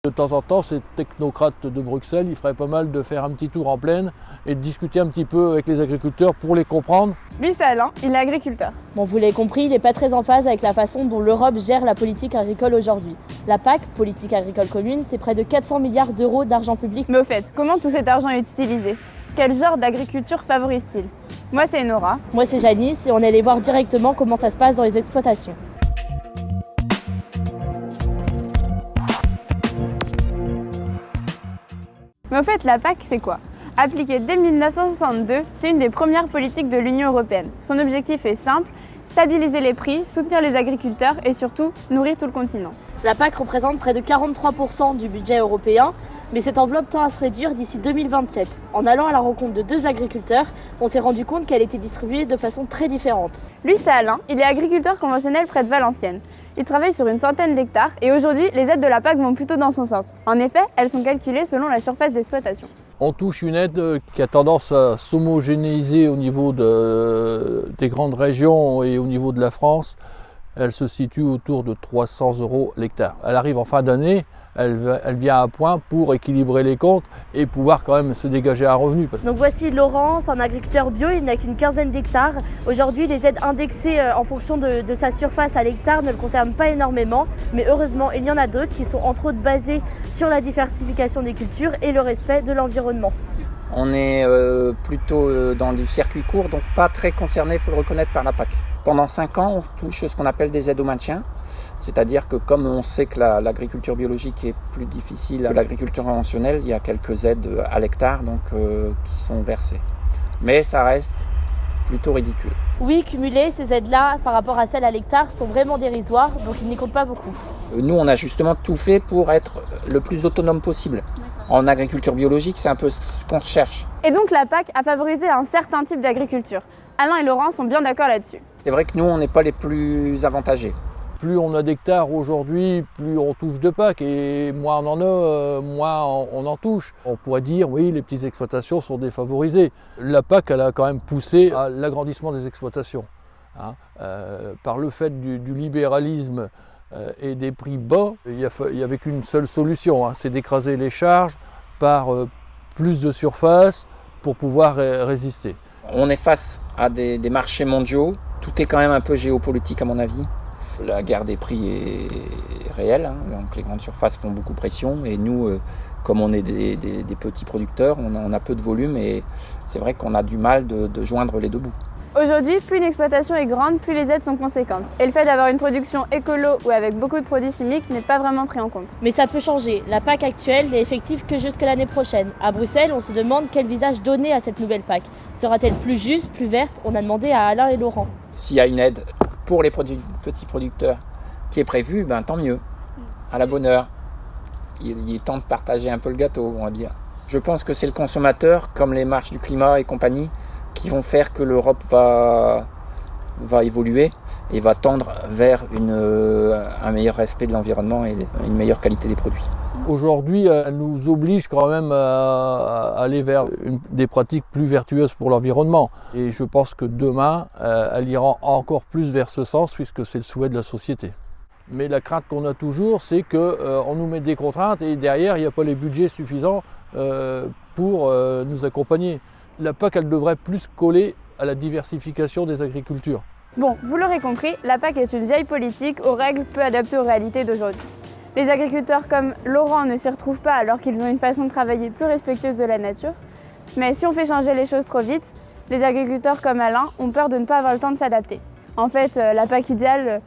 De temps en temps, ces technocrates de Bruxelles, il ferait pas mal de faire un petit tour en plaine et de discuter un petit peu avec les agriculteurs pour les comprendre. Lui, c'est Alain, il est agriculteur. Bon, vous l'avez compris, il n'est pas très en phase avec la façon dont l'Europe gère la politique agricole aujourd'hui. La PAC, politique agricole commune, c'est près de 400 milliards d'euros d'argent public. Mais au fait, comment tout cet argent est utilisé? Quel genre d'agriculture favorise-t-il? Moi, c'est Nora. Moi, c'est Janice et on est allé voir directement comment ça se passe dans les exploitations. Mais au fait, la PAC, c'est quoi? Appliquée dès 1962, c'est une des premières politiques de l'Union européenne. Son objectif est simple, stabiliser les prix, soutenir les agriculteurs et surtout nourrir tout le continent. La PAC représente près de 43% du budget européen, mais cette enveloppe tend à se réduire d'ici 2027. En allant à la rencontre de deux agriculteurs, on s'est rendu compte qu'elle était distribuée de façon très différente. Lui, c'est Alain, il est agriculteur conventionnel près de Valenciennes. Il travaille sur une centaine d'hectares et aujourd'hui, les aides de la PAC vont plutôt dans son sens. En effet, elles sont calculées selon la surface d'exploitation. On touche une aide qui a tendance à s'homogénéiser au niveau des grandes régions et au niveau de la France. Elle se situe autour de 300 € l'hectare. Elle arrive en fin d'année, elle vient à point pour équilibrer les comptes et pouvoir quand même se dégager un revenu. Donc voici Laurence, un agriculteur bio, il n'a qu'une quinzaine d'hectares. Aujourd'hui, les aides indexées en fonction de sa surface à l'hectare ne le concernent pas énormément, mais heureusement, il y en a d'autres qui sont entre autres basées sur la diversification des cultures et le respect de l'environnement. On est plutôt dans du circuit court, donc pas très concerné, il faut le reconnaître, par la PAC. Pendant 5 ans, on touche ce qu'on appelle des aides au maintien, c'est-à-dire que comme on sait que l'agriculture biologique est plus difficile que l'agriculture conventionnelle, il y a quelques aides à l'hectare qui sont versées. Mais ça reste plutôt ridicule. Oui, cumulées, ces aides-là par rapport à celles à l'hectare sont vraiment dérisoires, donc ils n'y comptent pas beaucoup. Nous, on a justement tout fait pour être le plus autonome possible. En agriculture biologique, c'est un peu ce qu'on recherche. Et donc la PAC a favorisé un certain type d'agriculture. Alain et Laurent sont bien d'accord là-dessus. C'est vrai que nous, on n'est pas les plus avantagés. Plus on a d'hectares aujourd'hui, plus on touche de PAC et moins on en a, moins on en touche. On pourrait dire oui, les petites exploitations sont défavorisées. La PAC, elle a quand même poussé à l'agrandissement des exploitations. Par le fait du libéralisme et des prix bas, il n'y avait qu'une seule solution, c'est d'écraser les charges par plus de surface pour pouvoir résister. On est face à des marchés mondiaux, tout est quand même un peu géopolitique à mon avis. La guerre des prix est réelle, donc les grandes surfaces font beaucoup pression et nous, comme on est des petits producteurs, on a peu de volume et c'est vrai qu'on a du mal de joindre les deux bouts. Aujourd'hui, plus une exploitation est grande, plus les aides sont conséquentes. Et le fait d'avoir une production écolo ou avec beaucoup de produits chimiques n'est pas vraiment pris en compte. Mais ça peut changer. La PAC actuelle n'est effective que jusqu'à l'année prochaine. À Bruxelles, on se demande quel visage donner à cette nouvelle PAC. Sera-t-elle plus juste, plus verte? On a demandé à Alain et Laurent. S'il y a une aide pour les petits producteurs qui est prévue, tant mieux. À la bonne heure. Il est temps de partager un peu le gâteau, on va dire. Je pense que c'est le consommateur, comme les marches du climat et compagnie, qui vont faire que l'Europe va évoluer et va tendre vers un meilleur respect de l'environnement et une meilleure qualité des produits. Aujourd'hui, elle nous oblige quand même à aller vers des pratiques plus vertueuses pour l'environnement. Et je pense que demain, elle ira encore plus vers ce sens puisque c'est le souhait de la société. Mais la crainte qu'on a toujours, c'est qu'on nous met des contraintes et derrière, il n'y a pas les budgets suffisants pour nous accompagner. La PAC, elle devrait plus coller à la diversification des agricultures. Bon, vous l'aurez compris, la PAC est une vieille politique aux règles peu adaptées aux réalités d'aujourd'hui. Les agriculteurs comme Laurent ne s'y retrouvent pas alors qu'ils ont une façon de travailler plus respectueuse de la nature. Mais si on fait changer les choses trop vite, les agriculteurs comme Alain ont peur de ne pas avoir le temps de s'adapter. En fait, la PAC idéale,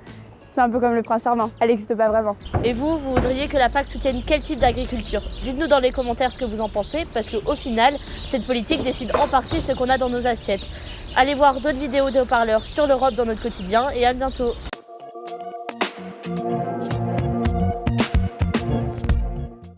c'est un peu comme le prince charmant, elle n'existe pas vraiment. Et vous voudriez que la PAC soutienne quel type d'agriculture? Dites-nous dans les commentaires ce que vous en pensez, parce qu'au final, cette politique décide en partie ce qu'on a dans nos assiettes. Allez voir d'autres vidéos de haut-parleurs sur l'Europe dans notre quotidien et à bientôt.